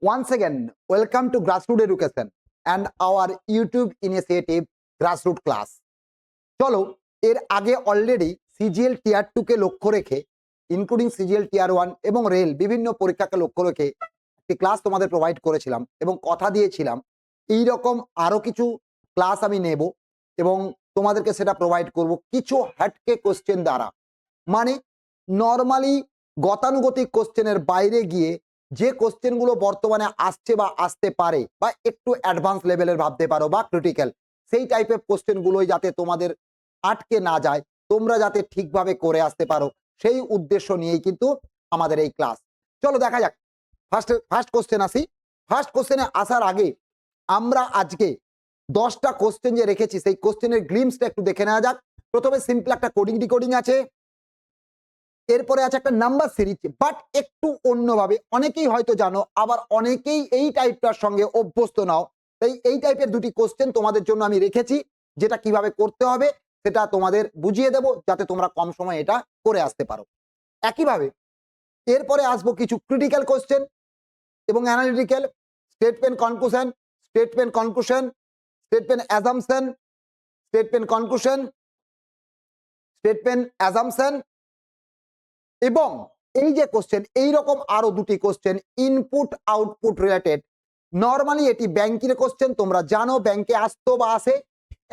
Once again, welcome to Grassroot Education and our YouTube initiative Grassroot Class. চলো এর আগে already CGL টিয়ার 2 কে লক্ষ্য রেখে ইনক্লুডিং সিজিএল টিয়ার 1 এবং রেল বিভিন্ন পরীক্ষাকে লক্ষ্য রেখে একটি ক্লাস তোমাদের প্রোভাইড করেছিলাম এবং কথা দিয়েছিলাম এই রকম আরো কিছু ক্লাস আমি নেব এবং তোমাদেরকে সেটা প্রোভাইড করব কিছু হ্যাটকে কোশ্চেন দ্বারা, মানে নরমালি গতানুগতিক কোশ্চেনের বাইরে গিয়ে যে কোশ্চেনগুলো বর্তমানে আসছে বা আসতে পারে বা একটু অ্যাডভান্স লেভেলের ভাবতে পারো বা ক্রিটিক্যাল, সেই টাইপের কোশ্চেনগুলোই যাতে তোমাদের আটকে না যায়, তোমরা যাতে ঠিকভাবে করে আসতে পারো, সেই উদ্দেশ্য নিয়েই কিন্তু আমাদের এই ক্লাস। চলো দেখা যাক। ফার্স্ট কোশ্চেন আসি। ফার্স্ট কোশ্চেনে আসার আগে আমরা আজকে 10টা কোশ্চেন যে রেখেছি সেই কোশ্চেনের গ্লিমসটা একটু দেখে নেওয়া যাক। প্রথমে সিম্পল একটা কোডিং ডিকোডিং আছে, এরপরে আছে একটা নাম্বার সিরিজ, বাট একটু অন্যভাবে। অনেকেই হয়তো জানো, আবার অনেকেই এই টাইপটার সঙ্গে অভ্যস্ত নাও, তাই এই টাইপের দুটি কোশ্চেন তোমাদের জন্য আমি রেখেছি, যেটা কিভাবে করতে হবে সেটা তোমাদের বুঝিয়ে দেব যাতে তোমরা কম সময়ে এটা করে আসতে পারো। একইভাবে এরপরে আসবো কিছু ক্রিটিক্যাল কোশ্চেন এবং analytical, statement conclusion, statement conclusion, statement assumption, statement conclusion, statement assumption, এবং এই যে কোশ্চেন এইরকম আরো দুটি question input output related. Normally এটি ব্যাংকের কোশ্চেন, তোমরা জানো ব্যাংকে আসতো বা আসে।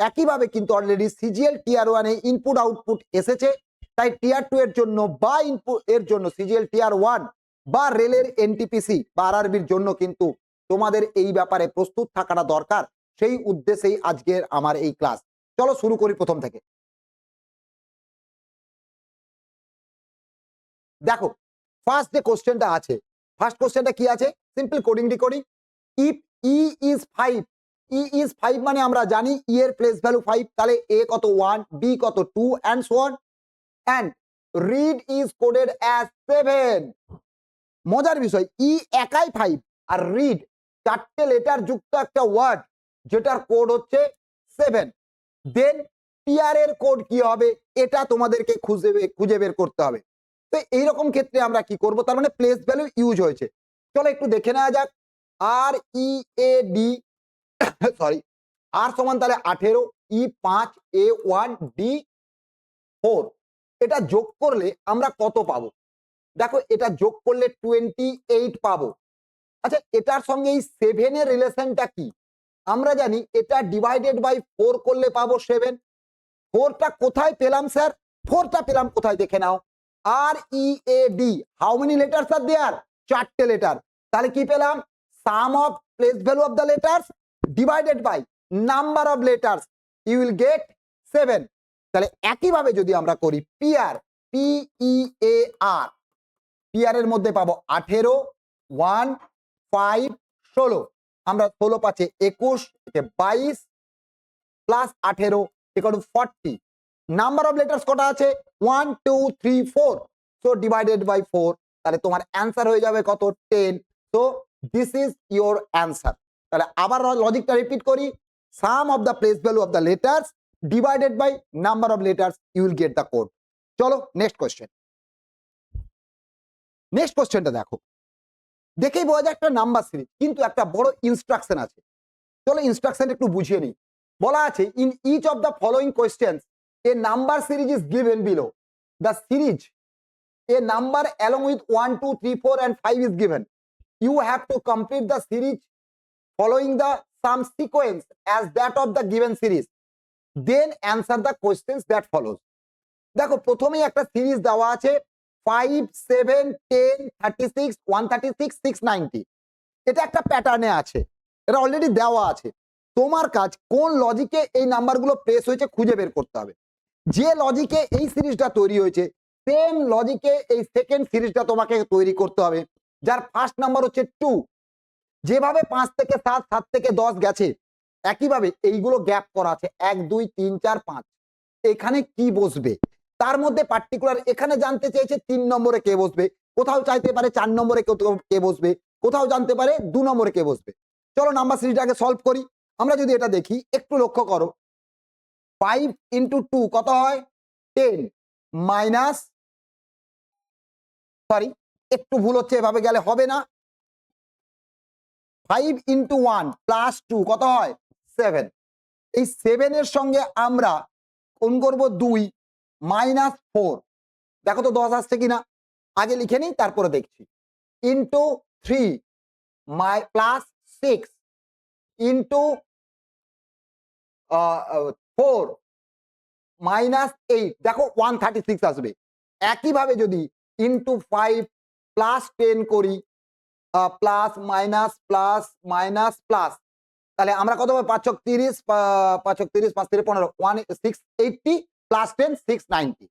একইভাবে কিন্তু অলরেডি সিজিএল টিয়ার 1 এ ইনপুট আউটপুট এসেছে, তাই টিয়ার 2 এর জন্য বা ইনপুট এর জন্য সিজিএল টিয়ার 1 বা রেলের এনটিপিসি বা আরআরবির জন্য কিন্তু তোমাদের এই ব্যাপারে প্রস্তুত থাকাটা দরকার। সেই উদ্দেশ্যেই আজকের আমার এই ক্লাস। চলো শুরু করি প্রথম থেকে। দেখো ফার্স্ট যে কোশ্চেনটা আছে, ফার্স্ট কোশ্চেনটা কি আছে? Simple coding decoding. If E is 5, E is 5 মানে আমরা জানি ই এর প্লেস ভ্যালু 5, তাহলে এ কত 1, বি কত 2 and so on, and red is coded as 7। মজার বিষয়, ই একাই 5 আর রিড চারটে লেটার যুক্ত একটা ওয়ার্ড যেটার কোড হচ্ছে 7। দেন টিআর এর কোড কি হবে এটা তোমাদেরকে খুঁজে বের করতে হবে। তো এইরকম ক্ষেত্রে আমরা কি করব, তার মানে প্লেস ভ্যালু ইউজ হয়েছে। চলো একটু দেখে নেওয়া যাক। আর ই এ ডি সরি, আর সমান তাহলে 18, ই 5, এ 1, ডি 4। এটা যোগ করলে আমরা কত পাবো? দেখো এটা যোগ করলে 28 পাবো। আচ্ছা, এটার সঙ্গে এই 7 এর রিলেশনটা কি? আমরা জানি এটা ডিভাইডেড বাই 4 করলে পাবো 7। 4টা কোথায় পেলাম স্যার? 4টা পেলাম কোথায় দেখে নাও। R E A D, how many letters are there? 4টে লেটার। তাহলে কি পেলাম? Sum of place value of the letters divided by number of letters, you will get 7। তাহলে একইভাবে যদি আমরা করি P R, P E A R, P R এর মধ্যে পাবো 18, 1, 5, 16। আমরা 16 পাচ্ছে 21, 22 plus 18 equal to 40। Number of letters কটা আছে? 1 2 3 4, সো ডিভাইডেড বাই 4। তাহলে তোমার অ্যান্সার হয়ে যাবে কত? 10। So this is your answer. তাহলে আবার লজিকটা রিপিট করি, sum of the place value of the letters divided by number of letters, you will get the code. চলো নেক্সট কোশ্চেন। নেক্সট কোশ্চেনটা দেখো, দেখেই বোঝা যায় একটা নাম্বার সিরিজ, কিন্তু একটা বড় ইনস্ট্রাকশন আছে। চলো ইনস্ট্রাকশন একটু বুঝিয়ে নিই। বলা আছে in each of the following questions a number series is given below. The series a number along with 1 2 3 4 and 5 is given. You have to complete the series following the some sequence as that of the given series, then answer the questions that follows. দেখো প্রথমেই একটা series দেওয়া আছে 5 7 10 36 136 690। এটা একটা প্যাটার্নে আছে, এটা অলরেডি দেওয়া আছে। তোমার কাজ কোন লজিকে এই নাম্বারগুলো প্রেস হয়েছে খুঁজে বের করতে হবে। যে লজিকে এই সিরিজটা তৈরি হয়েছে সেম লজিকে এই সেকেন্ড সিরিজটা তোমাকে তৈরি করতে হবে, যার ফার্স্ট নাম্বার হচ্ছে 2। যেভাবে 5 থেকে 7, 7 থেকে 10 গেছে, একইভাবে এইগুলো গ্যাপ করা আছে 1 2 3 4 5। এখানে কি বসবে তার মধ্যে পার্টিকুলার এখানে জানতে চেয়েছে 3 নম্বরে কে বসবে, কোথাও চাইতে পারে 4 নম্বরে কে বসবে, কোথাও জানতে পারে 2 নম্বরে কে বসবে। চলো নাম্বার সিরিজটাকে সলভ করি। আমরা যদি এটা দেখি একটু লক্ষ্য করো, 5 ইন্টু 2 কত হয়? 10 মাইনাস, সরি একটু ভুল হচ্ছে, এভাবে গেলে হবে না। 5 ইন্টু 1 প্লাস 2 কত হয় 7। এই 7 এর সঙ্গে আমরা কোন করব 2 মাইনাস 4, দেখো তো 10 আসছে কিনা, আগে লিখে নিই তারপরে দেখছি। ইন্টু 3 প্লাস 6 ইন্টু 4 মাইনাস 8, দেখো 136 আসবে। একইভাবে যদি ইন্টু 5 প্লাস 10 করি, plus minus plus minus plus, তাহলে আমরা কত পাবো 5 × 30 5 × 30 5 × 15 680 প্লাস 10 690।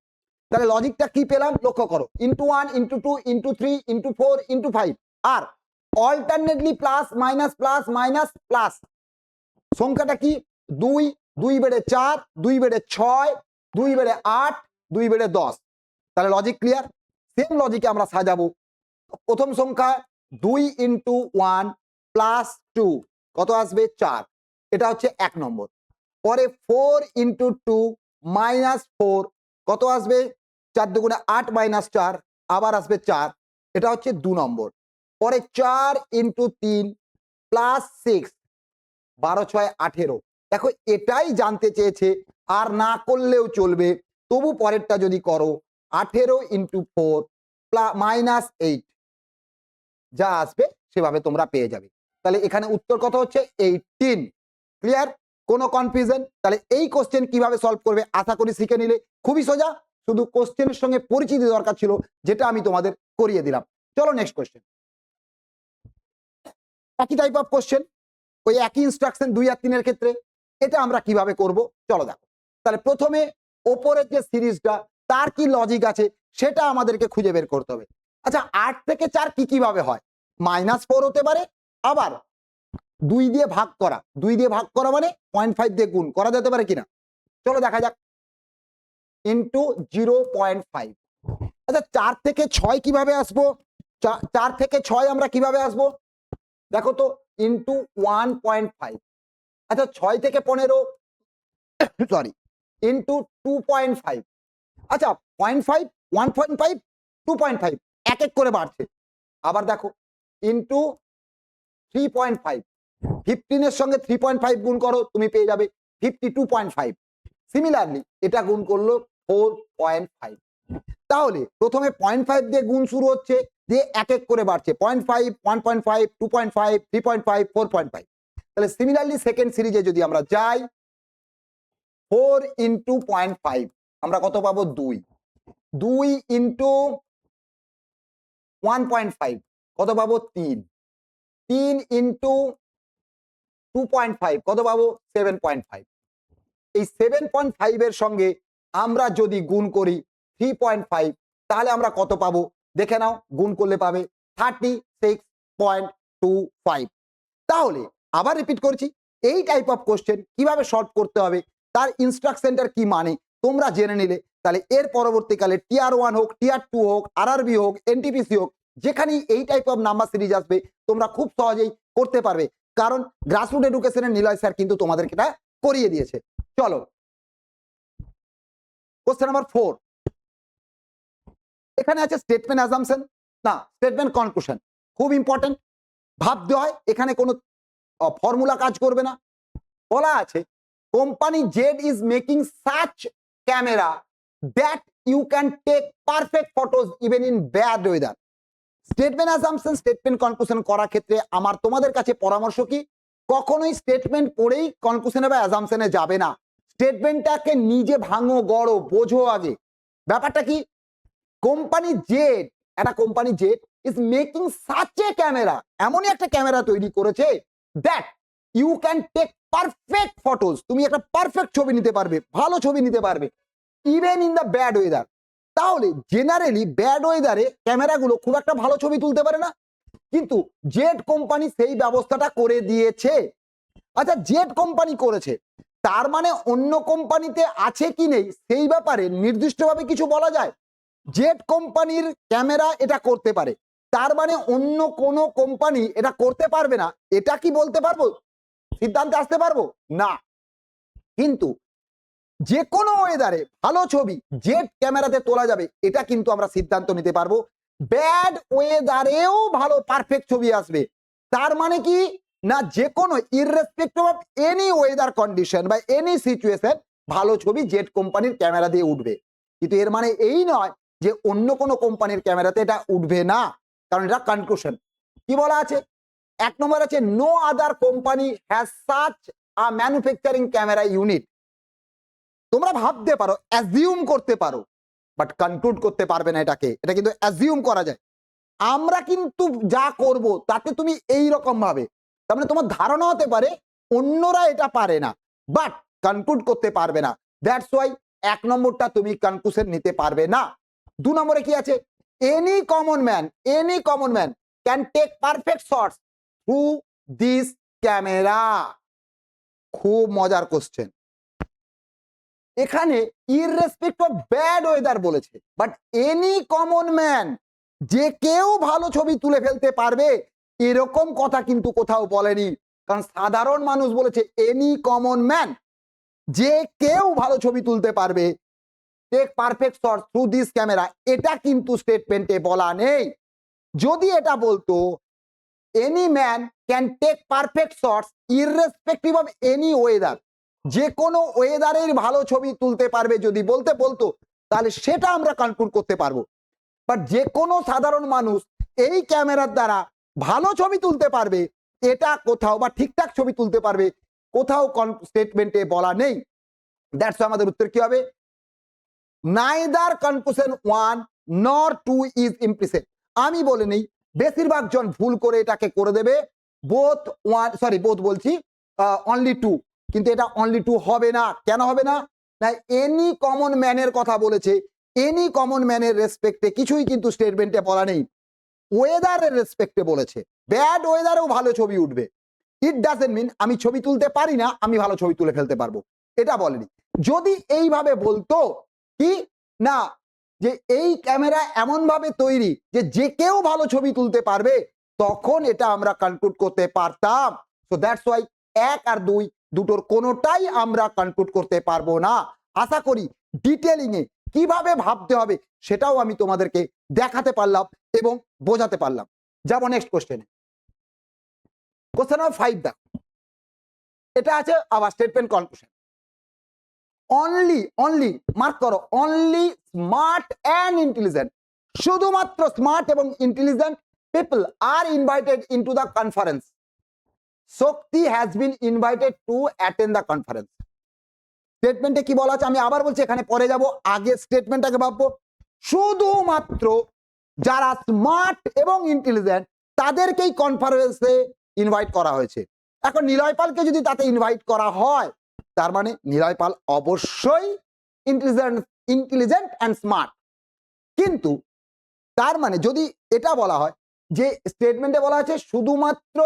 তাহলে লজিকটা কি পেলাম লক্ষ্য করো, into 1 into 2 into 3 into 4 into 5, আর অল্টারনেটলি প্লাস মাইনাস প্লাস। সংখ্যাটা কি 2 2 বেড়ে 4 2 বেড়ে 6 2 বেড়ে 8 2 বেড়ে 10। তাহলে লজিক ক্লিয়ার। সেম লজিকে আমরা সাজাবো। প্রথম সংখ্যা 2 ইন্টু 1 প্লাস 2 কত আসবে 4, এটা হচ্ছে 1 নম্বর। পরে 4 ইন্টু 2 মাইনাস 4 কত আসবে 4 দুগুণে 8 মাইনাস 4 আবার আসবে 4, এটা হচ্ছে 2 নম্বর। পরে 4 ইন্টু 3 প্লাস 6 12 6 18, দেখো এটাই জানতে চেয়েছে, আর না করলেও চলবে, তবু পরেরটা যদি করো 18 ইন্টু 4 মাইনাস 8, যা আসবে সেভাবে তোমরা পেয়ে যাবে। তাহলে এখানে উত্তর কত হচ্ছে 18। ক্লিয়ার, কোনো কনফিউশন? তাহলে এই কোশ্চেন কিভাবে সলভ করবে আশা করি শিখে নিলে। খুবই সোজা, শুধু কোশ্চেনের সঙ্গে পরিচিতি দরকার ছিল, যেটা আমি তোমাদের করিয়ে দিলাম। চলো নেক্সট কোশ্চেন। একই টাইপ অফ কোশ্চেন, ওই একই ইনস্ট্রাকশন 2 আর 3 এর ক্ষেত্রে। এটা আমরা কিভাবে করব চলো দেখো। তাহলে প্রথমে ওপরের যে সিরিজটা তার কি লজিক আছে সেটা আমাদেরকে খুঁজে বের করতে হবে। আচ্ছা 8 থেকে 4 কিভাবে হয়, -4 হতে পারে, আবার 2 দিয়ে ভাগ করা, 2 দিয়ে ভাগ করা মানে 0.5 দিয়ে গুণ করা যেতে পারে কিনা, চলো দেখা যাক। ইন্টু 0.5। আচ্ছা 4 থেকে 6 কিভাবে আসবো, 4 থেকে 6 আমরা কিভাবে আসবো দেখো তো, ইন্টু 1.5। আচ্ছা 6 থেকে 15 সরি ইন্টু 2.5। আচ্ছা 0.5 1.5 2.5 এক এক করে বাড়ছে। আবার দেখো ইন্টু 3.5, 15 এর সঙ্গে 3.5 গুণ করো তুমি পেয়ে যাবে 52.5। সিমিলারলি এটা গুণ করলো 4.5। তাহলে প্রথমে 0.5 দিয়ে গুণ শুরু হচ্ছে, দিয়ে এক এক করে বাড়ছে 0.5 1.5 2.5 3.5 4.5। তাহলে সিমিলারলি সেকেন্ড সিরিজে যদি আমরা যাই 4 ইন্টু 0.5 আমরা কত পাবো 2, 2 ইন্টু 1.5 কত পাবো 3, 3 ইন্টু 2.5 কত পাবো 7.5। এই 7.5 এর সঙ্গে আমরা যদি গুণ করি 3.5 তাহলে আমরা কত পাবো দেখে নাও, গুণ করলে পাবে 36.25। তাহলে আবার রিপিট করছি, এই টাইপ অফ কোশ্চেন কিভাবে সলভ করতে হবে তার ইনস্ট্রাকশনটার কি মানে তোমরা জেনে নিলে, তাহলে এর পরবর্তীকালে টিয়ার 1 হোক টিয়ার 2 হোক আরআরবি হোক এনটিপিসি হোক, যেখানেই এই টাইপ অফ নাম্বার সিরিজ আসবে তোমরা খুব সহজেই করতে পারবে, কারণ গ্রাসরুট এডুকেশনের নিলয় স্যার কিন্তু তোমাদেরকে এটা করিয়ে দিয়েছে। চলো কোশ্চেন নাম্বার 4। এখানে আছে স্টেটমেন্ট অ্যাজাম্পশন, না স্টেটমেন্ট কনক্লুশন, খুব ইম্পর্টেন্ট ভাবতে হয়, এখানে কোনো ফর্মুলা কাজ করবে না। বলা আছে company Z is making such camera that you can take perfect photos even in bad weather. Statement assumption statement conclusion করার ক্ষেত্রে আমার তোমাদের কাছে পরামর্শ কি, কখনোই স্টেটমেন্ট পড়েই কনক্লুশনে বা অ্যাজাম্পশনে যাবে না। স্টেটমেন্টটাকে নিজে ভাঙো গড়ো বোঝো আগে। ব্যাপারটা কি, কোম্পানি জেড, একটা company Z is making such a camera, এমনই একটা ক্যামেরা তৈরি করেছে that you can take perfect photos, তুমি একটা পারফেক্ট ছবি নিতে পারবে, ভালো ছবি নিতে পারবে, even in the bad weather. তাহলে জেনারেলি ব্যাড ওয়েদারে ক্যামেরাগুলো খুব একটা ভালো ছবি তুলতে পারে না, কিন্তু জেড কোম্পানি সেই ব্যবস্থাটা করে দিয়েছে। আচ্ছা জেড কোম্পানি করেছে, তার মানে অন্য কোম্পানিতে আছে কি নেই সেই ব্যাপারে নির্দিষ্টভাবে কিছু বলা যায়? জেড কোম্পানির ক্যামেরা এটা করতে পারে, তার মানে অন্য কোনো কোম্পানি এটা করতে পারবে না, এটা কি বলতে পারবো, সিদ্ধান্তে আসতে পারবো না। কিন্তু যে কোনো ওয়েদারে ভালো ছবি জেড ক্যামেরাতে তোলা যাবে, এটা কিন্তু আমরা সিদ্ধান্ত নিতে পারবো। ব্যাড ওয়েদারেও ভালো পারফেক্ট ছবি আসবে, তার মানে কি না যে কোনো irrespective of any weather condition বা এনি সিচুয়েশন ভালো ছবি জেড কোম্পানির ক্যামেরা দিয়ে উঠবে। কিন্তু এর মানে এই নয় যে অন্য কোনো কোম্পানির ক্যামেরাতে এটা উঠবে না, কারণ এটা কনক্লুশন। কি বলা আছে? এক নম্বর আছে no other company has such a manufacturing camera unit. তোমরা ভাবতে পারো, অ্যাজিউম করতে পারো, বাট কনক্লুড করতে পারবে না এটাকে। এটা কিন্তু অ্যাজিউম করা যায়। আমরা কিন্তু যা করব তাতে তুমি এই রকম ভাবে, তার মানে তোমার ধারণা হতে পারে অন্যরা এটা পারে না, বাট কনক্লুড করতে পারবে না। দ্যাটস ওয়াই এক নম্বরটা তুমি কনক্লুশন নিতে পারবে না। দু নম্বরে কি আছে? Any common man can take perfect shots through this camera. খুব মজার কোশ্চেন। এখানে ইররেসপেক্টিভ অফ ব্যাড ওয়েদার বলেছে, বাট এনি কমন ম্যান, যে কেউ ভালো ছবি তুলে ফেলতে পারবে, এরকম কথা কিন্তু কোথাও বলেনি। কারণ সাধারণ মানুষ বলেছে এনি কমন ম্যান, যে কেউ ভালো ছবি তুলতে পারবে, take perfect shot through this camera, এটা কিন্তু স্টেটমেন্টে বলা নেই। যদি এটা বলতো any man can take perfect shots irrespective of any weather, যে কোনো ওয়েদারের ভালো ছবি তুলতে পারবে, যদি বলতো তাহলে সেটা আমরা কনক্লুড করতে পারবো। বাট যে কোনো সাধারণ মানুষ এই ক্যামেরার দ্বারা ভালো ছবি তুলতে পারবে, এটা কোথাও, বা ঠিকঠাক ছবি তুলতে পারবে, কোথাও স্টেটমেন্টে বলা নেই। দ্যাটস আমাদের উত্তর কি হবে? নাইদার কনক্লুশন 1 নর 2 ইজ ইমপ্লিসিট। আমি বলে নেই, বেশিরভাগ জন ভুল করে এটাকে করে দেবে বোথ বলছি অনলি 2, কিন্তু এটা অনলি 2 হবে না। কেন হবে না? না, এনি কমন ম্যানের কথা বলেছে। এনি কমন ম্যানের রেসপেক্টে কিছুই কিন্তু স্টেটমেন্টে বলা নেই। ওয়েদারের রেসপেক্টে বলেছে, ব্যাড ওয়েদারেও ভালো ছবি উঠবে। ইট ডাজন্ট মিন আমি ছবি তুলতে পারি না, আমি ভালো ছবি তুলে ফেলতে পারবো, এটা বলেনি। যদি এইভাবে বলতো কি না, যে এই ক্যামেরা এমন ভাবে তৈরি যে যে কেউ ভালো ছবি তুলতে পারবে, তখন এটা আমরা কনক্লুড করতে পারতাম। সো দ্যাটস ওয়াই 1 আর 2 দুটোর কোনোটাই আমরা কনক্লুড করতে পারবো না। আশা করি ডিটেলিং এ কিভাবে ভাবতে হবে সেটাও আমি তোমাদেরকে দেখাতে পারলাম এবং বোঝাতে পারলাম। যাব নেক্সট কোশ্চেনে। কোশ্চেন নাম্বার 5 দেখো, এটা আছে আবার স্টেটমেন্ট কনক্লুশন। অনলি মার্ক করো, অনলি স্মার্ট অ্যান্ড ইন্টেলিজেন্ট, শুধুমাত্র স্মার্ট এবং intelligent people are invited into the conference. Shakti has been invited to attend the conference. স্টেটমেন্টে কি বলা আছে আমি আবার বলছি, এখানে পরে যাব, আগে স্টেটমেন্টটাকে ভাববো। শুধুমাত্র যারা স্মার্ট এবং ইন্টেলিজেন্ট তাদেরকেই কনফারেন্সে ইনভাইট করা হয়েছে। এখন নিলয় পালকে যদি তাতে ইনভাইট করা হয়, তার মানে নিলয় পাল অবশ্যই ইন্টেলিজেন্ট অ্যান্ড স্মার্ট। কিন্তু তার মানে যদি এটা বলা হয় যে স্টেটমেন্টে বলা আছে শুধুমাত্র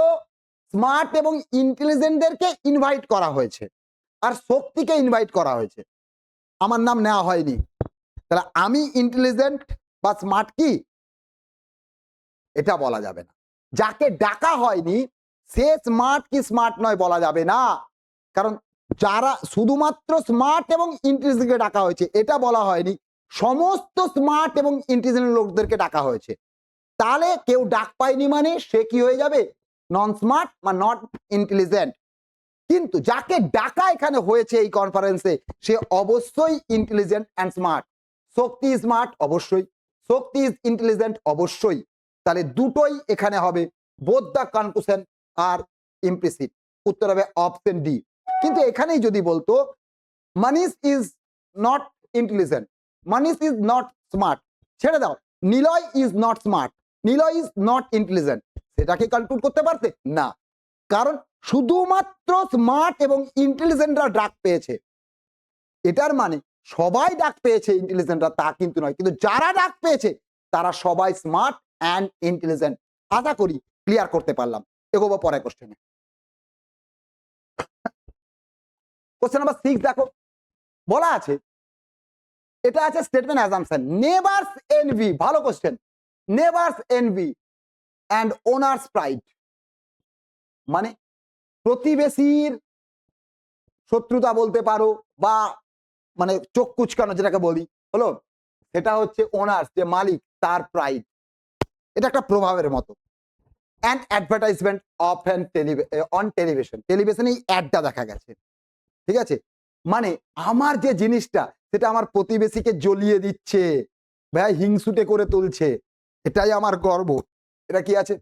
স্মার্ট এবং ইন্টেলিজেন্টদেরকে ইনভাইট করা হয়েছে আর শক্তিকে ইনভাইট করা হয়েছে, আমার নাম নেওয়া হয়নি, তাহলে আমি ইন্টেলিজেন্ট বা স্মার্ট কি? এটা বলা যাবে না। যাকে ডাকা হয়নি সে স্মার্ট কি স্মার্ট নয় বলা যাবে না, কারণ যারা শুধুমাত্র স্মার্ট এবং ইন্টেলিজেন্টকে ডাকা হয়েছে এটা বলা হয়নি, সমস্ত স্মার্ট এবং ইন্টেলিজেন্ট লোকদেরকে ডাকা হয়েছে। তাহলে কেউ ডাক পায়নি মানে সে কি হয়ে যাবে? নন স্মার্ট বা নট ইন্টেলিজেন্ট। কিন্তু যাকে ডাকা এখানে হয়েছে এই কনফারেন্সে সে অবশ্যই intelligent and smart. Shakti smart অবশ্যই, শক্তি ইজ ইন্টেলিজেন্ট অবশ্যই। তাহলে দুটোই এখানে হবে, both the conclusion are implicit. উত্তর হবে অপশন ডি। কিন্তু এখানেই যদি বলতো Manish is not intelligent, Manish is not smart, ছেড়ে দাও, Niloy is not smart, Niloy is not intelligent, সেটাকে কনক্লুড করতে পারতে না, কারণ শুধুমাত্র স্মার্ট এবং ইন্টেলিজেন্টরা ডাক পেয়েছে। এটার মানে সবাই ডাক পেয়েছে ইন্টেলিজেন্টরা তা কিন্তু নয়, কিন্তু যারা ডাক পেয়েছে তারা সবাই স্মার্ট অ্যান্ড ইন্টেলিজেন্ট। আশা করি ক্লিয়ার করতে পারলাম। এগোবো পরের কোশ্চেনে। কোশ্চেন নাম্বার 6 দেখো, বলা আছে, এটা আছে স্টেটমেন্ট অ্যাজাম্পশন, নেভারস এনভি, ভালো question, neighbours envy and owner's pride, মানে প্রতিবেশীর শত্রুতা বলতে পারো, বা মানে চোখ কুচকানো যেটাকে বলি হলো, সেটা হচ্ছে ওনার্স, যে মালিক, তার প্রাইড। এটা একটা প্রভাবের মতো। And advertisement of an on television, টেলিভিশনে এই অ্যাডটা দেখা গেছে, ঠিক আছে? মানে আমার যে জিনিসটা সেটা আমার প্রতিবেশীকে জ্বলিয়ে দিচ্ছে, ভাই হিংসুটে করে তুলছে, এটাই আমার গর্ব। এটা কি আছে?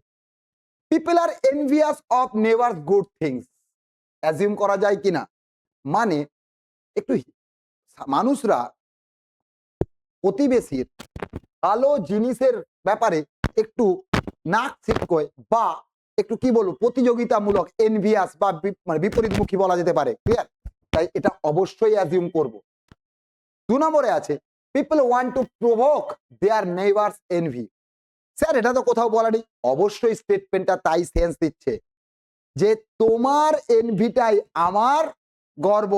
People are envious of neighbours good things, assume করা যায় কিনা? মানে একটু মানুষরা প্রতিবেশীর ভালো জিনিসের ব্যাপারে একটু নাক ছিটকোয় বা একটু কি বলবো প্রতিযোগিতামূলক, এনভিয়াস বা মানে বিপরীতমুখী বলা যেতে পারে, ক্লিয়ার? তাই এটা অবশ্যই অ্যাজিউম করব। 2 নম্বরে আছে people want to provoke their neighbours envy. Sir এটা তো কোথাও বলা নেই, অবশ্যই স্টেটমেন্টটা তাই সেন্স দিচ্ছে যে তোমার এনভিটাই আমার গর্ব,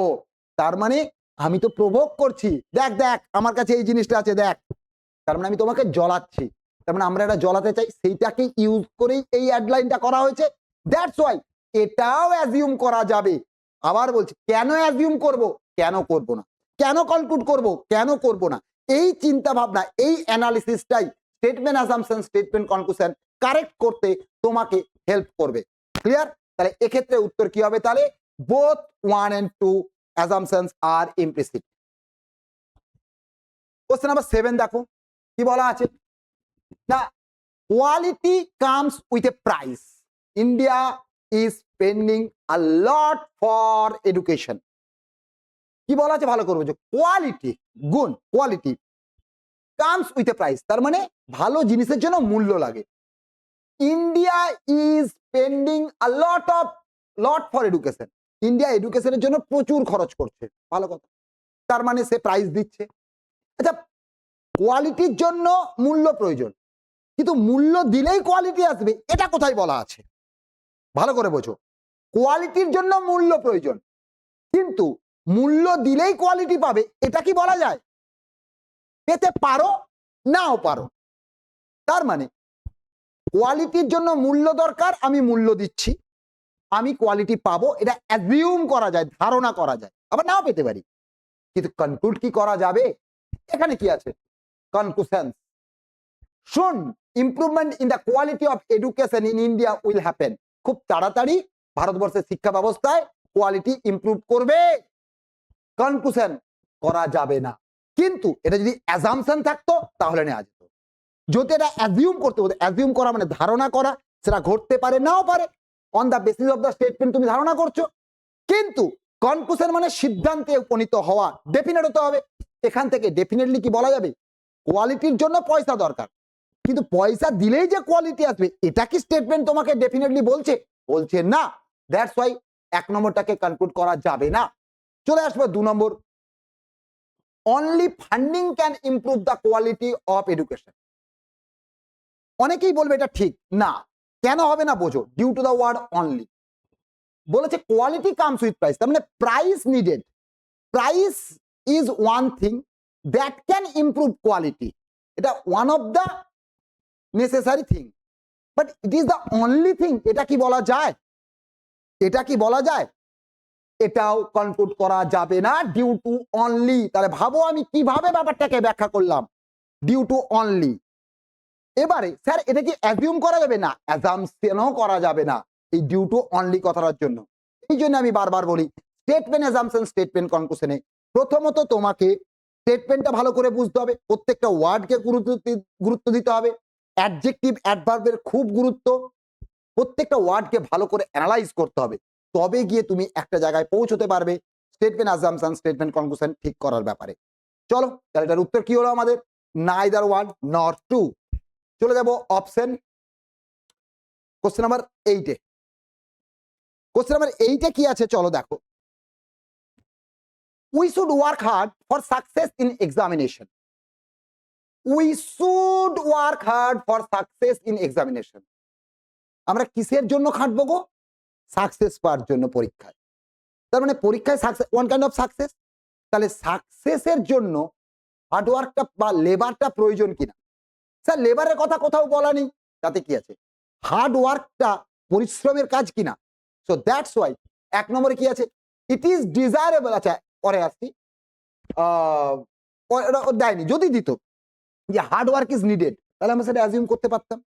তার মানে আমি তো প্রভোগ করছি, দেখ দেখ আমার কাছে এই জিনিসটা আছে দেখ, তার মানে আমি তোমাকে জ্বলাচ্ছি, তার মানে আমরা এটা জ্বলাতে চাই, সেইটাকে ইউজ করেই এই অ্যাডলাইনটা করা হয়েছে। দ্যাটস ওয়াই এটাও অ্যাজিউম করা যাবে। আবার বলছি, কেন অ্যাজিউম করব, কেন করব না, কেন কনক্লুড করব, কেন করব না, এই চিন্তা ভাবনা, এই অ্যানালিসিসটাই statement assumption, statement conclusion correct করতে তোমাকে হেল্প করবে। ক্লিয়ার? তাহলে এক্ষেত্রে উত্তর কি হবে? তাহলে both 1 and 2 assumptions are implicit। Question number 7 দেখো কি বলা আছে না, quality comes with a price, India is spending a lot for education. কি বলা আছে ভালো করবো, যে কোয়ালিটি, গুণ, quality comes with a price, তার মানে ভালো জিনিসের জন্য মূল্য লাগে। India is spending a lot for education, India এডুকেশনের জন্য প্রচুর খরচ করছে, ভালো কথা, তার মানে সে প্রাইস দিচ্ছে। আচ্ছা, কোয়ালিটির জন্য মূল্য প্রয়োজন, কিন্তু মূল্য দিলেই কোয়ালিটি আসবে, এটা কোথায় বলা আছে? ভালো করে বোঝো, কোয়ালিটির জন্য মূল্য প্রয়োজন, কিন্তু মূল্য দিলেই কোয়ালিটি পাবে, এটা কি বলা যায়? পেতে পারো, নাও পারো। তার মানে কোয়ালিটির জন্য মূল্য দরকার, আমি মূল্য দিচ্ছি, আমি কোয়ালিটি পাবো, এটা অ্যাজিউম করা যায়, ধারণা করা যায়, আবার নাও পেতে পারি, কিন্তু কনক্লুড কি করা যাবে? এখানে কি আছে? কনক্লুশন, শুন improvement in the quality of education in India will happen, খুব তাড়াতাড়ি ভারতবর্ষের শিক্ষা ব্যবস্থায় কোয়ালিটি ইমপ্রুভ করবে। কনক্লুশন করা যাবে না, কিন্তু এটা যদি অ্যাজাম্পশন থাকতো তাহলে নেওয়া যেত। যদি এটা অ্যাজিউম করতে হতো, অ্যাজিউম করা মানে ধারণা করা, সেটা ঘটতে পারে নাও পারে, on the basis of the statement তুমি ধারণা করছো, কিন্তু কনক্লুশন মানে সিদ্ধান্তে উপনীত হওয়া, ডেফিনেট হতে হবে। এখান থেকে ডেফিনেটলি কি বলা যাবে? কোয়ালিটির জন্য পয়সা দরকার, কিন্তু পয়সা দিলেই যে কোয়ালিটি আসবে, এটা কি স্টেটমেন্ট তোমাকে ডেফিনেটলি বলছে? বলছে না। দ্যাটস ওয়াই 1 নম্বরটাকে কনক্লুড করা যাবে না। চলে আসবে 2 number, only funding can improve the quality of education. অনেকেই বলবে এটা ঠিক না, কেন হবে না বোঝো, due to the word only. বলেছে কোয়ালিটি কামস উইথ প্রাইস, তার মানে price needed, price is one thing that can improve quality, এটা one of the necessary thing, but it is the only thing, এটা কি বলা যায়? এটা কি বলা যায়? এটাও কনক্লুড করা যাবে না, ডিউ টু অনলি। তাহলে ভাবো আমি কিভাবে ব্যাপারটাকে ব্যাখ্যা করলাম, ডিউ টু অনলি। এবারে স্যার এটা কি অ্যাজিউম করা যাবে? না, অ্যাজাম্পশনও করা যাবে না এই ডিউ টু অনলি কথাটার জন্য। এই জন্য আমি বারবার বলি, স্টেটমেন্ট অ্যাজাম্পশন, স্টেটমেন্ট কনক্লুশনে প্রথমত তোমাকে স্টেটমেন্টটা ভালো করে বুঝতে হবে, প্রত্যেকটা ওয়ার্ডকে গুরুত্ব দিতে হবে, অ্যাডজেক্টিভ অ্যাডভার্বের খুব গুরুত্ব, প্রত্যেকটা ওয়ার্ডকে ভালো করে অ্যানালাইজ করতে হবে, তবে গিয়ে তুমি একটা জায়গায় পৌঁছতে পারবে স্টেটমেন্ট অ্যাজাম্পশন, স্টেটমেন্ট কনক্লুশন ঠিক করার ব্যাপারে। চলো তাহলে এটার উত্তর কি হলো আমাদের? নাইদার 1 নর 2। চলে যাব অপশন কোশ্চেন নাম্বার 8 এ। কোশ্চেন নাম্বার 8 এ কি আছে চলো দেখো, we should work hard for success in examination. We should work hard for success in examination, আমরা কিসের জন্য খাটবো গো? সাকসেস পাওয়ার জন্য পরীক্ষায়। তার মানে পরীক্ষায় success one kind of success, তাহলে সাকসেসের জন্য হার্ডওয়ার্কটা বা লেবারটা প্রয়োজন কিনা? স্যার লেবারের কথা কোথাও বলা নেই, তাতে কি আছে? হার্ডওয়ার্কটা পরিশ্রমের কাজ কিনা? সো দ্যাটস ওয়াই 1 নম্বরে কি আছে? It is desirable. আচ্ছা পরে আসছি, দেয়নি, যদি দিত যে হার্ডওয়ার্ক ইজ নিডেড তাহলে আমরা সেটা অ্যাজিউম করতে পারতাম।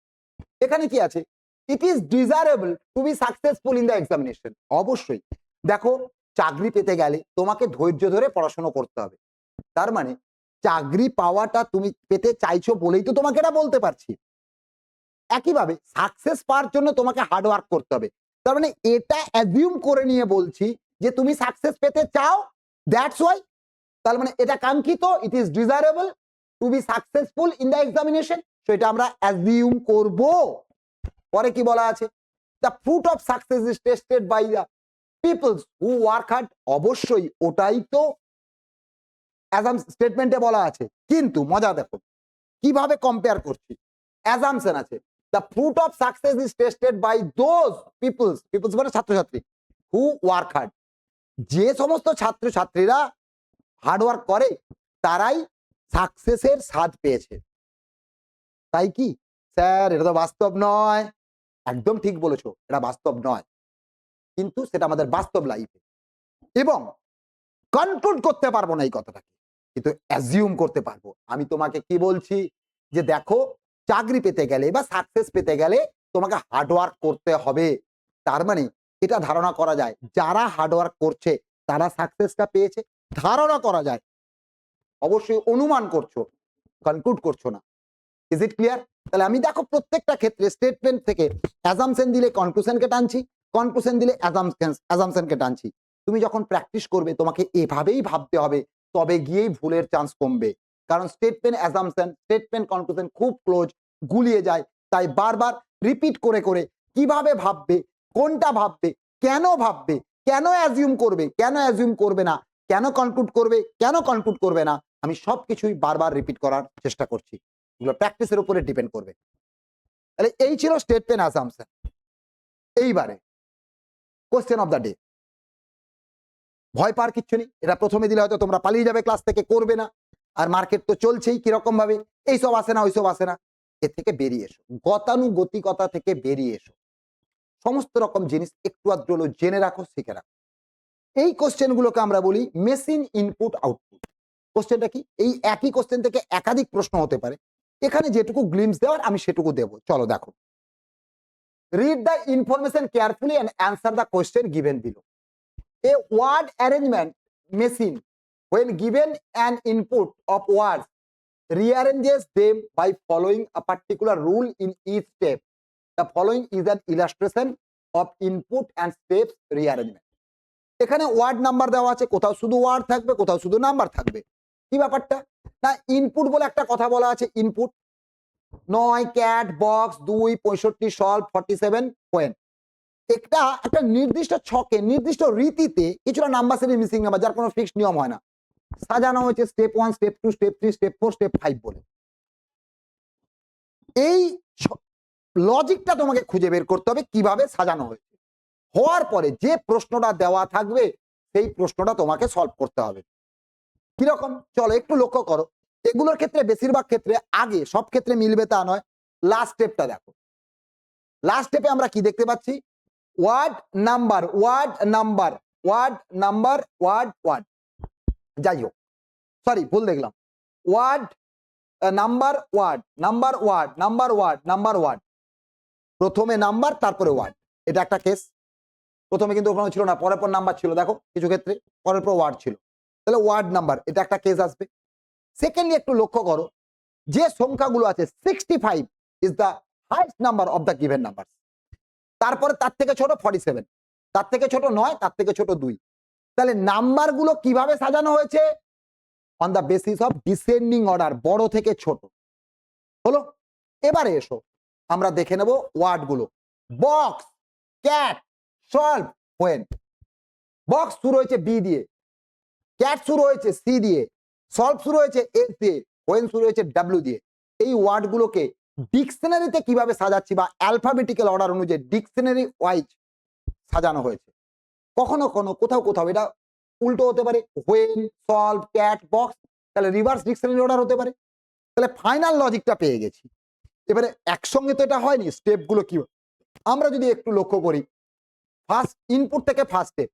এখানে কি আছে? It is desirable to be successful in the examination. অবশ্যই দেখো, চাকরি পেতে গেলে তোমাকে ধৈর্য ধরে পড়াশোনা করতে হবে। তার মানে চাকরি পাওয়াটা তুমি পেতে চাইছো বলেই তো তোমাকে এটা বলতে পারছি। একইভাবে সাকসেস পাওয়ার জন্য তোমাকে হার্ড ওয়ার্ক করতে হবে। তার মানে এটা অ্যাজিউম করে নিয়ে বলছি যে তুমি সাকসেস পেতে চাও, দ্যাটস ওয়াই। তার মানে এটা কাঙ্ক্ষিত, it is desirable to be successful in the examination. তো এটা আমরা অ্যাজিউম করব। পরে কি বলা আছে? The fruit of success is tested by the peoples who work hard. অবশ্যই ওটাই তো স্টেটমেন্টে বলা আছে, কিন্তু মজা দেখো কিভাবে কম্পেয়ার করছি। অ্যাজাম্পশন আছে, the fruit of success is tested by those peoples, peoples মানে ছাত্রছাত্রী, হু ওয়ার্ক হার্ড। যে সমস্ত ছাত্রছাত্রীরা হার্ড ওয়ার্ক করে তারাই সাকসেসের স্বাদ পেয়েছে। তাই কি স্যার? এটা তো বাস্তব নয়। একদম ঠিক বলেছো, এটা বাস্তব নয়, কিন্তু সেটা আমাদের বাস্তব লাইফে। এবং কনক্লুড করতে পারবো না এই কথাটাকে, কিন্তু অ্যাজিউম করতে পারবো। আমি তোমাকে কি বলছি যে দেখো, চাকরি পেতে গেলে বা সাকসেস পেতে গেলে তোমাকে হার্ডওয়ার্ক করতে হবে। তার মানে এটা ধারণা করা যায় যারা হার্ডওয়ার্ক করছে তারা সাকসেসটা পেয়েছে, ধারণা করা যায়। অবশ্যই অনুমান করছো, কনক্লুড করছো না। Is it clear? তাহলে আমি দেখো প্রত্যেকটা ক্ষেত্রে স্টেটমেন্ট থেকে অ্যাজাম্পশন দিলে কনক্লুশনকে টানছি, কনক্লুশন দিলে অ্যাজাম্পশনকে টানছি। তুমি যখন প্র্যাকটিস করবে তোমাকে এভাবেই ভাবতে হবে, তবে গিয়েই ভুলের চান্স কমবে। কারণ স্টেটমেন্ট অ্যাজাম্পশন, স্টেটমেন্ট কনক্লুশন খুব ক্লোজ, গুলিয়ে যায়। তাই বারবার রিপিট করে করে কিভাবে ভাববে, কোনটা ভাববে, কেন অ্যাজিউম করবে, কেন অ্যাজিউম করবে না, কেন কনক্লুড করবে, কেন কনক্লুড করবে না, আমি সবকিছুই বারবার রিপিট করার চেষ্টা করছি। এগুলো প্র্যাকটিসের উপরে ডিপেন্ড করবে। তাহলে এই ছিল স্টেটমেন্ট অ্যাসাম্পশন। এইবারে কোশ্চেন অফ দ্য ডে। ভয় পাওয়ার কিচ্ছু নেই, এটা প্রথমে দিলে হয়তো তোমরা পালিয়ে যাবে, ক্লাস থেকে করবে না। আর মার্কেট তো চলছেই কিরকম ভাবে, এইসব আসে না ওইসব আসে না, এর থেকে বেরিয়ে এসো, গতানুগতিকতা থেকে বেরিয়ে এসো। সমস্ত রকম জিনিস একটু আধটু হলেও জেনে রাখো, শিখে রাখো। এই কোশ্চেন গুলোকে আমরা বলি মেশিন ইনপুট আউটপুট। কোশ্চেনটা কি? এই একই কোশ্চেন থেকে একাধিক প্রশ্ন হতে পারে। এখানে যেটুকু গ্লিমস দেওয়ার আমি সেটুকু দেবো। চলো দেখো, read the information carefully and answer the question given below. A word arrangement machine, when given an input of words, rearranges them by following a particular rule in each step. The following is an illustration of input and steps rearrangement. এখানে ward number দেওয়া আছে, কোথাও শুধু word থাকবে, কোথাও শুধু number থাকবে। কি ব্যাপারটা না, ইনপুট বলে একটা কথা বলা আছে। Input 9 cat box 2 65 solve 47 point. একটা নির্দিষ্ট ছকে নির্দিষ্ট রীতিতে কিছুটা নাম্বার সিরিজ মিসিং নাম্বার, যার কোনো ফিক্সড নিয়ম হয় না, সাজানো হয়েছে step 1 step 2 step 3 step 4 step 5 বলে। এই লজিকটা তোমাকে খুঁজে বের করতে হবে কিভাবে সাজানো হয়েছে। হওয়ার পরে যে প্রশ্নটা দেওয়া থাকবে সেই প্রশ্নটা তোমাকে সলভ করতে হবে। কিরকম চলো একটু লক্ষ্য করো। এগুলোর ক্ষেত্রে বেশিরভাগ ক্ষেত্রে আগে, সব ক্ষেত্রে মিলবে তা নয়। লাস্ট স্টেপটা দেখো। লাস্ট স্টেপে আমরা কি দেখতে পাচ্ছি? Word number, word number, word number, word. যাই হোক, সরি ভুল দেখলাম। Word number, word number, word number, word number, word. প্রথমে নাম্বার তারপরে ওয়ার্ড, এটা একটা কেস। প্রথমে কিন্তু ওখানে ছিল না, পরের পর নাম্বার ছিল। দেখো কিছু ক্ষেত্রে পরের পর ওয়ার্ড ছিল, তাহলে ওয়ার্ড নাম্বার, এটা একটা কেস আসবে। সেকেন্ডলি একটু লক্ষ্য করো, যে সংখ্যাগুলো আছে 65 is the highest number of the given number. তারপরে তার থেকে ছোট 47, তার থেকে ছোট 9, তার থেকে ছোট 2। তাহলে নাম্বারগুলো কিভাবে সাজানো হয়েছে? On the basis of descending order, বড় থেকে ছোট। হলো, এবারে এসো আমরা দেখে নেব ওয়ার্ডগুলো। Box, cat, solve, when. Box শুরু হয়েছে বি দিয়ে, ক্যাট শুরু হয়েছে সি দিয়ে, সলভ শুরু হয়েছে এস দিয়ে, হোয়েন শুরু হয়েছে ডাব্লিউ দিয়ে। এই ওয়ার্ডগুলোকে ডিকশনারিতে কিভাবে সাজাচ্ছি বা অ্যালফাবেটিক্যাল অর্ডার অনুযায়ী ডিকশনারি ওয়াইজ সাজানো হয়েছে। কখনো কখনো কোথাও কোথাও এটা উল্টো হতে পারে, হোয়েন, সলভ, ক্যাট, বক্স, তাহলে রিভার্স ডিকশনারি অর্ডার হতে পারে। তাহলে ফাইনাল লজিকটা পেয়ে গেছি। এবারে একসঙ্গে তো এটা হয়নি, স্টেপগুলো কি আমরা যদি একটু লক্ষ্য করি, ফার্স্ট ইনপুট থেকে ফার্স্ট স্টেপ,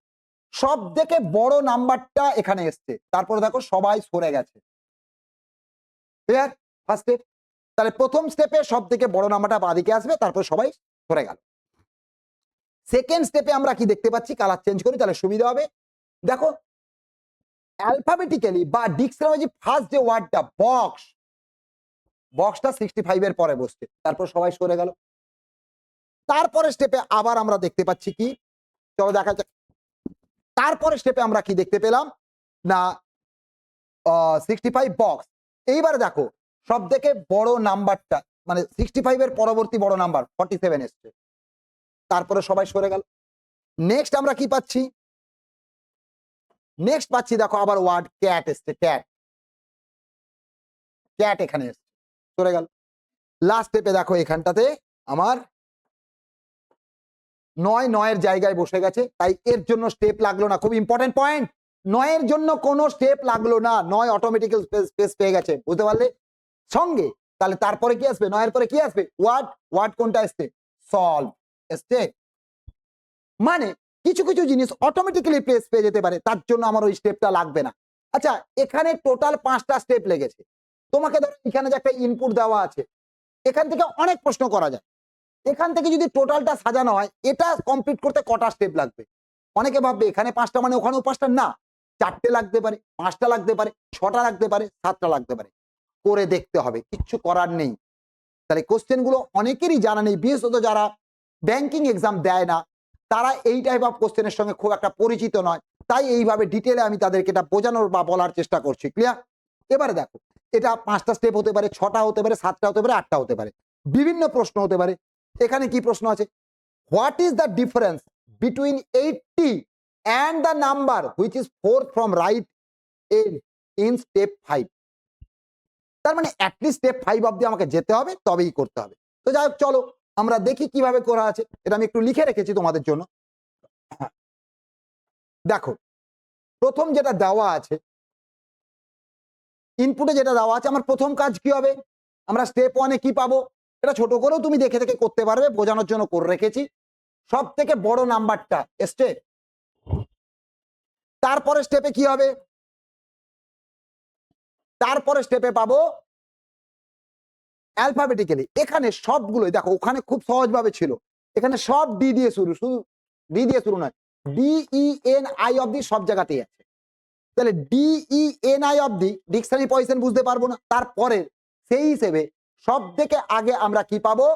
সব থেকে বড় নাম্বারটা এখানে এসছে, তারপরে দেখো সবাই সরে গেছে। ক্লিয়ার? First step. তাহলে প্রথম স্টেপে সব থেকে বড় নাম্বারটা বাঁদিকে আসবে, তারপর সবাই সরে গেল। সেকেন্ড স্টেপে আমরা কি দেখতে পাচ্ছি, কালার চেঞ্জ করি তাহলে সুবিধা হবে। দেখো অ্যালফাবেটিক্যালি বা ডিকশনারি ফার্স্ট যে ওয়ার্ডটা বক্সটা 65 এর পরে বসছে, তারপর সবাই সরে গেল। তারপরে স্টেপে আবার আমরা দেখতে পাচ্ছি কি, চলো দেখা যাক। তারপরে স্টেপে আমরা কি দেখতে পেলাম না 65 বক্স। এইবারে দেখো সব থেকে বড় নাম্বারটা মানে 65 এর পরবর্তী বড় নাম্বার 47 এসছে, তারপরে সবাই সরে গেল। নেক্সট আমরা কি পাচ্ছি, নেক্সট পাচ্ছি দেখো আবার ওয়ার্ড ক্যাট এসছে, ক্যাট এখানে এসছে, সরে গেল। লাস্ট স্টেপে দেখো এখানটাতে আমার 9 জায়গায় বসে গেছে, তাই এর জন্য স্টেপ লাগলো না। খুব ইম্পর্টেন্ট পয়েন্ট, 9 জন্য কোনো স্টেপ লাগলো না, 9 অটোমেটিক্যাল স্পেস পেয়ে গেছে, বুঝতে পারলে সঙ্গে। তাহলে তারপরে কি আসবে, 9 এর পরে কি আসবে, ওয়ার্ড কোনটা আসছে, সলভ এসছে। মানে কিছু কিছু জিনিস অটোমেটিক্যালি প্লেস পেয়ে যেতে পারে, তার জন্য আমার ওই স্টেপটা লাগবে না। আচ্ছা এখানে টোটাল 5টা স্টেপ লেগেছে, তোমাকে ধরো এখানে যে একটা ইনপুট দেওয়া আছে, এখান থেকে অনেক প্রশ্ন করা যায়। এখান থেকে যদি টোটালটা সাজানো হয়, এটা কমপ্লিট করতে কটা স্টেপ লাগবে? অনেকে ভাববে এখানে 5টা মানে ওখানেও 5টা, না, 4টে লাগতে পারে, 5টা লাগতে পারে, 6টা লাগতে পারে, 7টা লাগতে পারে, করে দেখতে হবে, কিচ্ছু করার নেই। তাহলে কোশ্চেন গুলো অনেকেরই জানা নেই, বিশেষত যারা ব্যাংকিং এক্সাম দেয় না, তারা এই টাইপ অফ কোশ্চেনের সঙ্গে খুব একটা পরিচিত নয়, তাই এইভাবে ডিটেলে আমি তাদেরকে এটা বোঝানোর বা বলার চেষ্টা করছি। ক্লিয়ার? এবারে দেখো এটা 5টা স্টেপ হতে পারে, 6টা হতে পারে, 7টা হতে পারে, 8টা হতে পারে, বিভিন্ন প্রশ্ন হতে পারে। এখানে কি প্রশ্ন আছে, what is the difference between 80 and the number which is 4th from right end in step 5? তার মানে অ্যাটলিস্ট স্টেপ 5 অব্দি আমাকে যেতে হবে, তবেই করতে হবে। তো যাই হোক চলো আমরা দেখি কিভাবে করা আছে। এটা আমি একটু লিখে রেখেছি তোমাদের জন্য। দেখো প্রথম যেটা দেওয়া আছে, ইনপুটে যেটা দেওয়া আছে, আমার প্রথম কাজ কি হবে, আমরা স্টেপ 1-এ কি পাবো, এটা ছোট করেও তুমি দেখে দেখে করতে পারবে, বোঝানোর জন্য করে রেখেছি। সব থেকে বড় নাম্বারটা এসছে, তারপরে স্টেপে কি হবে, তারপরে স্টেপে পাবো অ্যালফাবেটিক্যালি। এখানে সবগুলোই দেখো, ওখানে খুব সহজভাবে ছিল, এখানে সব ডি দিয়ে শুরু, শুধু ডি দিয়ে শুরু নয়, DENI অব্দি সব জায়গাতেই আছে। তাহলে DENI অব্দি ডিকশনারি পজিশন বুঝতে পারবো না, তারপরে সেই হিসেবে সব থেকে আগে আমরা কি পাবো,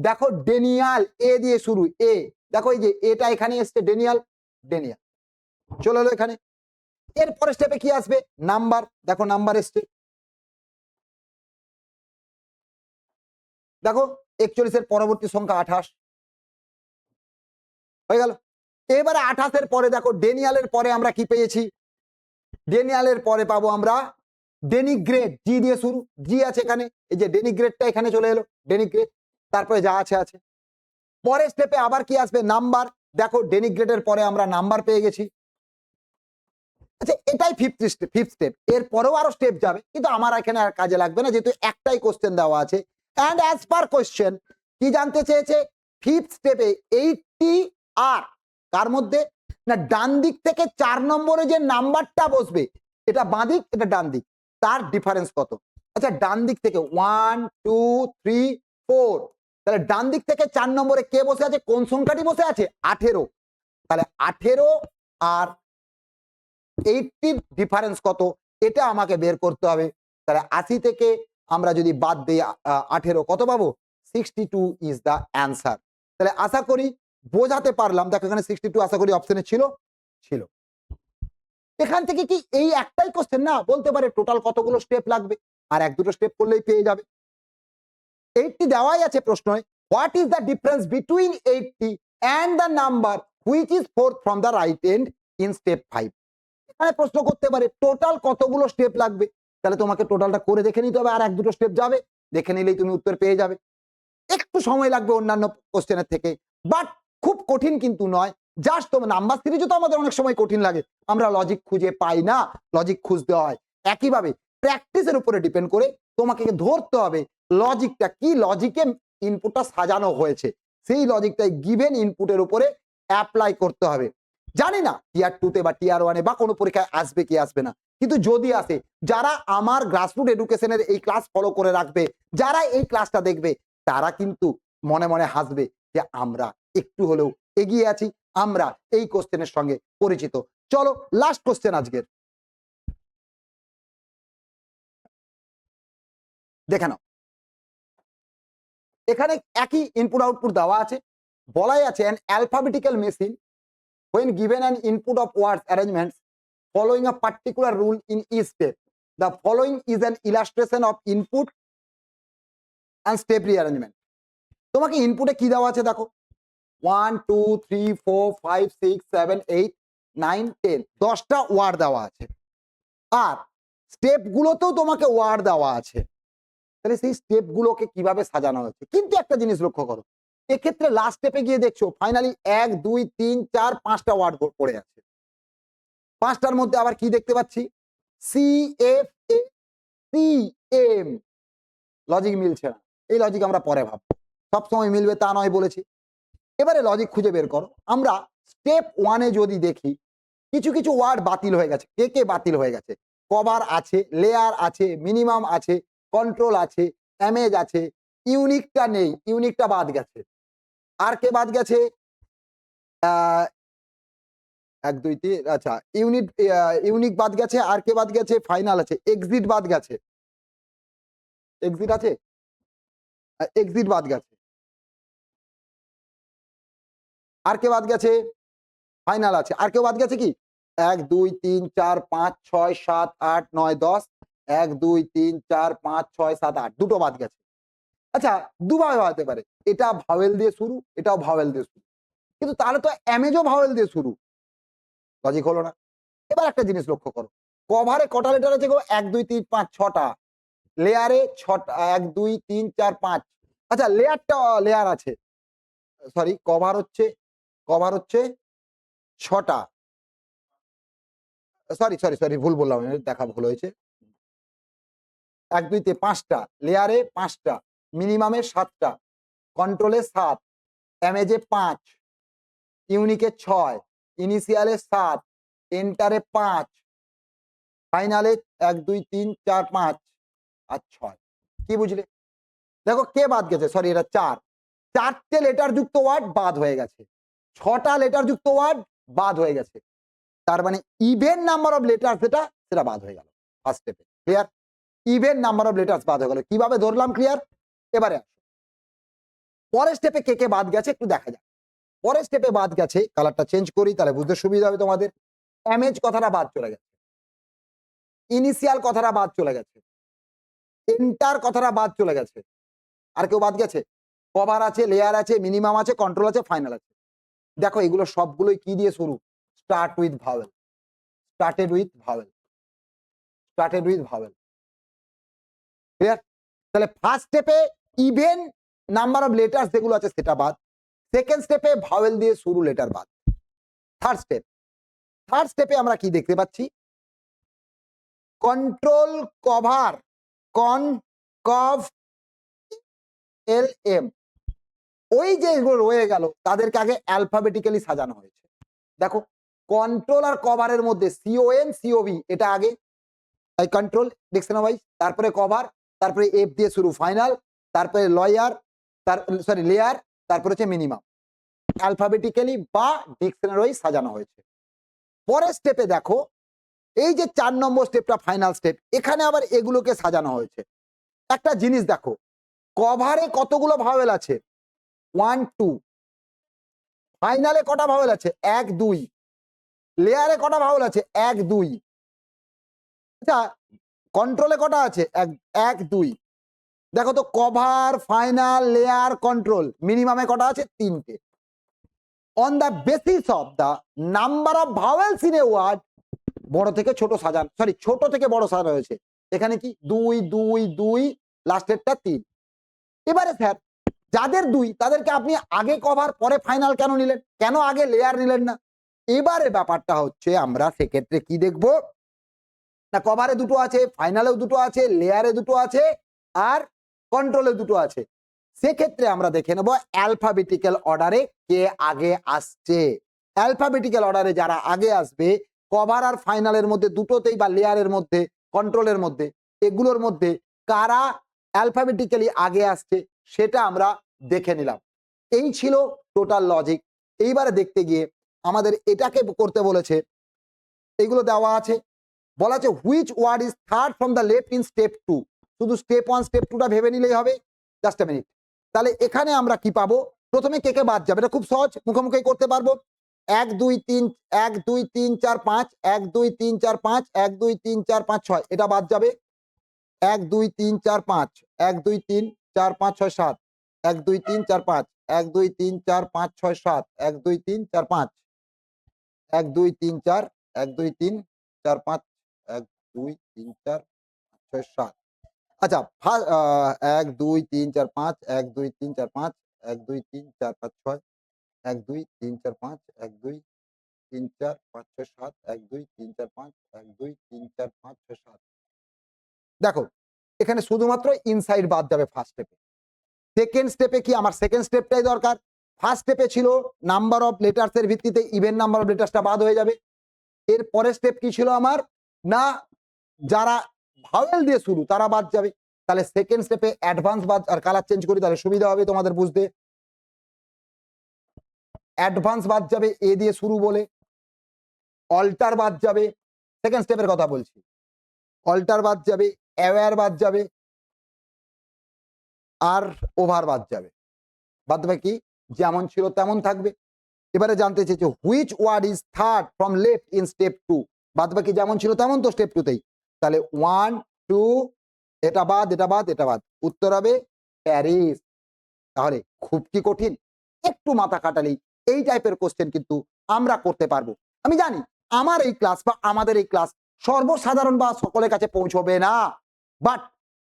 দেখো ডেনিয়াল, এ দিয়ে শুরু, এ, দেখো এই যে এটা এখানে এসছে, ডেনিয়াল চলে এলো এখানে। এরপরে স্টেপে কি আসবে, নাম্বার, দেখো নাম্বার এসছে, দেখো 41 এর পরবর্তী সংখ্যা 28 হয়ে গেল। এবারে 28 এর পরে দেখো ডেনিয়ালের পরে আমরা কি পেয়েছি, ডেনিয়ালের পরে পাবো আমরা ডেনিগ্রেড, জি দিয়ে শুরু, জি আছে এখানে, এই যে ডেনিগ্রেডটা এখানে চলে এলো, ডেনিগ্রেড, তারপরে যা আছে আছে। পরের স্টেপে আবার কি আসবে, নাম্বার, দেখো ডেনিগ্রেডের পরে আমরা নাম্বার পেয়ে গেছি। আচ্ছা এটাই ফিফথ স্টেপ, এর পরেও আরো স্টেপ যাবে, কিন্তু আমার এখানে আর কাজে লাগবে না, যেহেতু একটাই কোশ্চেন দেওয়া আছে। এন্ড অ্যাজ পার কোশ্চেন কি জানতে চেয়েছে, ফিফথ স্টেপে 80 আর কার মধ্যে, না ডান দিক থেকে 4 নম্বরে যে নাম্বারটা বসবে, এটা বাঁ দিক এটা ডান দিক, তার ডিফারেন্স কত। আচ্ছা ডান দিক থেকে 1 2 3 4, তাহলে ডান দিক থেকে 4 নম্বরে কে বসে আছে, কোন সংখ্যাটি বসে আছে, 18। তাহলে 18 আর 80 ডিফারেন্স কত, এটা আমাকে বের করতে হবে। তাহলে 80 থেকে আমরা যদি বাদ দিই 18, কত পাবো, 62 ইজ দ্য অ্যান্সার। তাহলে আশা করি বোঝাতে পারলাম। দেখো এখানে 62 আশা করি অপশনে ছিল। এখান থেকে কি এই একটাই কোশ্চেন না, বলতে পারে টোটাল কতগুলো স্টেপ লাগবে, আর 1-2টো স্টেপ করলেই পেয়ে যাবে। 80 দেওয়াই আছে প্রশ্নে, what is the difference between 80 and the number which is 4th from the right end in step 5। এখানে প্রশ্ন করতে পারে টোটাল কতগুলো স্টেপ লাগবে, তাহলে তোমাকে টোটালটা করে দেখে নিতে হবে, আর 1-2টো স্টেপ যাবে, দেখে নিলেই তুমি উত্তর পেয়ে যাবে। একটু সময় লাগবে অন্যান্য কোশ্চেনের থেকে, বাট খুব কঠিন কিন্তু নয়। জাস্ট তোমার নাম্বার সিরিজও তো আমাদের অনেক সময় কঠিন লাগে, আমরা লজিক খুঁজে পাই না, লজিক খুঁজতে হয়। একইভাবে প্র্যাকটিসের উপরে ডিপেন্ড করে তোমাকে ধরতে হবে লজিকটা কি, লজিকে ইনপুটটা সাজানো হয়েছে, সেই লজিকটাই গিভেন ইনপুটের উপরে অ্যাপ্লাই করতে হবে। জানি না টিয়ার 2-তে বা টিয়ার 1-এ বা কোনো পরীক্ষায় আসবে কি আসবে না, কিন্তু যদি আসে, যারা আমার গ্রাসরুট এডুকেশনের এই ক্লাস ফলো করে রাখবে, যারা এই ক্লাসটা দেখবে, তারা কিন্তু মনে মনে হাসবে, যে আমরা একটু হলেও এগিয়ে আছি, আমরা এই কোশ্চেনের সঙ্গে পরিচিত। চলো লাস্ট কোশ্চেন আজকের, দেখে নাও। এখানে একই ইনপুট আউটপুট দেওয়া আছে, বলাই আছে an alphabetical machine when given an input of words arrangements following a particular rule in each step. The following is an illustration of input and step rearrangement. তোমাকে ইনপুটে কি দেওয়া আছে দেখো, 1 2 3 4 5 6 7 8 9 10, 10টা ওয়ার্ড দেওয়া আছে, আর স্টেপগুলোতেও তোমাকে ওয়ার্ড দেওয়া আছে। তাহলে সেই স্টেপগুলোকে কিভাবে সাজানো হচ্ছে। কিন্তু একটা জিনিস লক্ষ্য করো, এক্ষেত্রে লাস্ট স্টেপে গিয়ে দেখছো ফাইনালি 1 2 3 4 5টা ওয়ার্ড পড়ে আছে। 5টার মধ্যে আবার কি দেখতে পাচ্ছি, C F A C M, logic মিলছে না। এই লজিক আমরা পরে ভাববো, সবসময় মিলবে তা নয় বলেছি। এবারে লজিক খুঁজে বের করো। আমরা স্টেপ 1-এ যদি দেখি কিছু কিছু ওয়ার্ড বাতিল হয়ে গেছে। কে কে বাতিল হয়ে গেছে? কভার আছে, লেয়ার আছে, মিনিমাম আছে, কন্ট্রোল আছে, এমেজ আছে, ইউনিকটা নেই, ইউনিকটা বাদ গেছে। আর কে বাদ গেছে? 1 2 3, আচ্ছা ইউনিক বাদ গেছে। আর কে বাদ গেছে? ফাইনাল আছে, এক্সিট বাদ গেছে। এক্সিট আছে, এক্সিট বাদ গেছে। আর কে বাদ গেছে? ফাইনাল আছে। আর কেউ বাদ গেছে কি? 1 2 3 4 5 6 7 8 9 10, 1 2 3 4 5 6 7 8, দুটো বাদ গেছে। আচ্ছা, দুভাবে হতে পারে, এটা ভাওয়েল দিয়ে শুরু, এটাও ভাওয়েল দিয়ে শুরু, কিন্তু তাহলে তো অ্যামেজও ভাওয়েল দিয়ে শুরু, লজিক হলো না। এবার একটা জিনিস লক্ষ্য করো, কভারে কটা লেটার আছে গো? 1 2 3 5 6টা, লেয়ারে 6টা, 1 2 3 4 5। আচ্ছা, লেয়ার আছে, সরি কভার হচ্ছে 6টা, সরি সরি সরি ভুল বললাম, দেখা ভুল হয়েছে। 1 2 3 5টা, লেয়ারে 5টা, মিনিমামে 7টা, কন্ট্রোলে 7, এমেজে 5, ইউনিকে 6, ইনিশিয়ালে 7, এন্টারে 5, ফাইনালে 1 2 3 4 5 আর 6। কি বুঝলে? দেখো কে বাদ গেছে, সরি এটা 4, 4টে লেটার যুক্ত ওয়ার্ড বাদ হয়ে গেছে, 6টা লেটার যুক্ত ওয়ার্ড বাদ হয়ে গেছে। তার মানে ইভেন নাম্বার অফ লেটার সেটা বাদ হয়ে গেল ফার্স্ট স্টেপে। Clear? Even number of letters বাদ হয়ে গেল। কিভাবে ধরলাম? ক্লিয়ার? এবারে আসো পরের স্টেপে কে কে বাদ গেছে একটু দেখা যাক। পরের স্টেপে বাদ গেছে, কালারটা চেঞ্জ করি তাহলে বুঝতে সুবিধা হবে তোমাদের। এমএজ কথাটা বাদ চলে গেছে, ইনিশিয়াল কথাটা বাদ চলে গেছে, এন্টার কথাটা বাদ চলে গেছে। আর কেউ বাদ গেছে? কভার আছে, লেয়ার আছে, মিনিমাম আছে, কন্ট্রোল আছে, ফাইনাল আছে। দেখো এগুলো সবগুলোই কি দিয়ে শুরু? Start with vowel, started with vowel, started with vowel. Clear? তাহলে ফার্স্ট স্টেপে ইভেন নাম্বার অফ লেটার্স যেগুলো আছে সেটা বাদ, সেকেন্ড স্টেপে ভাওয়েল দিয়ে শুরু লেটার বাদ। থার্ড স্টেপে আমরা কি দেখতে পাচ্ছি? কন্ট্রোল কভার, কভ এল এম, ওই যেগুলো রয়ে গেল তাদেরকে আগে অ্যালফাবেটিক্যালি সাজানো হয়েছে। দেখো কন্ট্রোল আর কভারের মধ্যে সিওএন সিওভি এটা আগে, তাই কন্ট্রোল ডিকশনারি ওয়াইজ, তারপরে কভার, তারপরে এফ দিয়ে শুরু ফাইনাল, তারপরে লেয়ার, তারপরে হচ্ছে মিনিমাম, অ্যালফাবেটিক্যালি বা ডিকশনারি ওয়াইজ সাজানো হয়েছে। পরের স্টেপে দেখো এই যে 4 নম্বর স্টেপটা ফাইনাল স্টেপ, এখানে আবার এগুলোকে সাজানো হয়েছে। একটা জিনিস দেখো, কভারে কতগুলো ভাওয়েল আছে? 1 2, ফাইনালে কটা ভাওয়েল আছে? 1 2, লেয়ারে কটা ভাওয়েল আছে? 1 2, আচ্ছা কন্ট্রোলে কটা আছে? 1 2। দেখো তো কভার, ফাইনাল, লেয়ার, কন্ট্রোল, মিনিমামে কটা আছে? 3টে। On the basis of the number of vowels in a word, বড় থেকে ছোট সাজানো, সরি ছোট থেকে বড় সাজানো হয়েছে। এখানে কি 2 2 2, লাস্টেরটা 3। এবারে স্যার যাদের 2 তাদেরকে আপনি আগে কভার পরে ফাইনাল কেন নিলেন? কেন আগে লেয়ার নিলেন না? এবারে ব্যাপারটা হচ্ছে আমরা সেক্ষেত্রে কি দেখবো না, কভারে দুটো আছে, ফাইনালেও দুটো আছে, লেয়ারে দুটো আছে, আর কন্ট্রোলে দুটো আছে। সেক্ষেত্রে আমরা দেখে নেব অ্যালফাবেটিক্যাল অর্ডারে কে আগে আসছে। অ্যালফাবেটিক্যাল অর্ডারে যারা আগে আসবে, কভার আর ফাইনালের মধ্যে দুটোতেই বা লেয়ারের মধ্যে, কন্ট্রোলের মধ্যে, এগুলোর মধ্যে কারা অ্যালফাবেটিক্যালি আগে আসছে সেটা আমরা দেখে নিলাম। এই ছিল টোটাল লজিক। এইবারে দেখতে গিয়ে আমাদের এটাকে করতে বলেছে, এইগুলো দেওয়া আছে, বলা আছে which word is third from the left in step 2। শুধু স্টেপ 1 স্টেপ 2টা ভেবে নিলেই হবে। Just a minute. তাহলে এখানে আমরা কি পাবো, প্রথমে কে কে বাদ যাবে, এটা খুব সহজ, মুখোমুখি করতে পারবো। 1 2 3 1 2 3 4 5 1 2 3 4 5 1 2 3 4 5 6 এটা বাদ যাবে। 1 2 3 4 5 1 2 3 4 5 6 7 1 2 3 4 5 1 2 3 4 5 6 7 1 2 3 4 5 1 2 3 4 1 2 3 4 5 1 2 3 4 6 7। আচ্ছা 1 2 3 4 5 1 2 3 4 5 1 2 3 4 5 6 1 2 3 4 5 1 2 3 4 5 6 7 1 2 3 4 5 1 2 3 4 5 6 7। দেখো এখানে শুধুমাত্র ইনসাইড বাদ যাবে ফার্স্ট স্টেপে। সেকেন্ড স্টেপে কি, আমার সেকেন্ড স্টেপটাই দরকার। ফার্স্ট স্টেপে ছিল নাম্বার অফ লেটার্স এর ভিত্তিতে ইভেন নাম্বার অফ লেটার্সটা বাদ হয়ে যাবে। এর পরের স্টেপ কি ছিল আমার, না যারা ভাওয়েল দিয়ে শুরু তারা বাদ যাবে। তাহলে সেকেন্ড স্টেপে অ্যাডভান্স বাদ, আর কালার চেঞ্জ করি তাহলে সুবিধা হবে তোমাদের বুঝতে। অ্যাডভান্স বাদ যাবে এ দিয়ে শুরু বলে, অল্টার বাদ যাবে, সেকেন্ড স্টেপের কথা বলছি, অল্টার বাদ যাবে, অ্যাওয়্যার বাদ যাবে, আর ওভার বাদ যাবে। বাদ দেবে কি, যেমন ছিল তেমন থাকবে। এবারে জানতে চেয়েছে which word is third from left in step 2। বাদ বাকি যেমন ছিল তেমন তো স্টেপ 2তেই। তাহলে 1 2 এটা বাদ এটা বাদ এটা বাদ, উত্তর হবে প্যারিস। তাহলে খুব কি কঠিন, একটু মাথা খাটালেই এই টাইপের কোশ্চেন কিন্তু আমরা করতে পারবো। আমি জানি আমার এই ক্লাস বা আমাদের এই ক্লাস সর্বসাধারণ বা সকলের কাছে পৌঁছবে না, বাট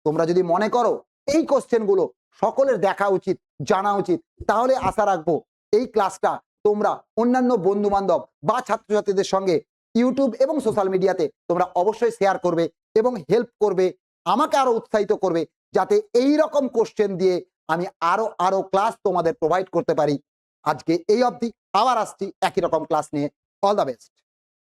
তোমরা যদি মনে করো এই কোশ্চেনগুলো সকলের দেখা উচিত, জানা উচিত, তাহলে আশা রাখবো এই ক্লাসটা তোমরা অন্যান্য বন্ধু বান্ধব বা ছাত্রছাত্রীদের সঙ্গে ইউটিউব এবং সোশ্যাল মিডিয়াতে তোমরা অবশ্যই শেয়ার করবে এবং হেল্প করবে, আমাকে আরো উৎসাহিত করবে, যাতে এই রকম কোশ্চেন দিয়ে আমি আরো ক্লাস তোমাদের প্রোভাইড করতে পারি। আজকে এই অবধি, আবার আসছি একই রকম ক্লাস নিয়ে। All the best.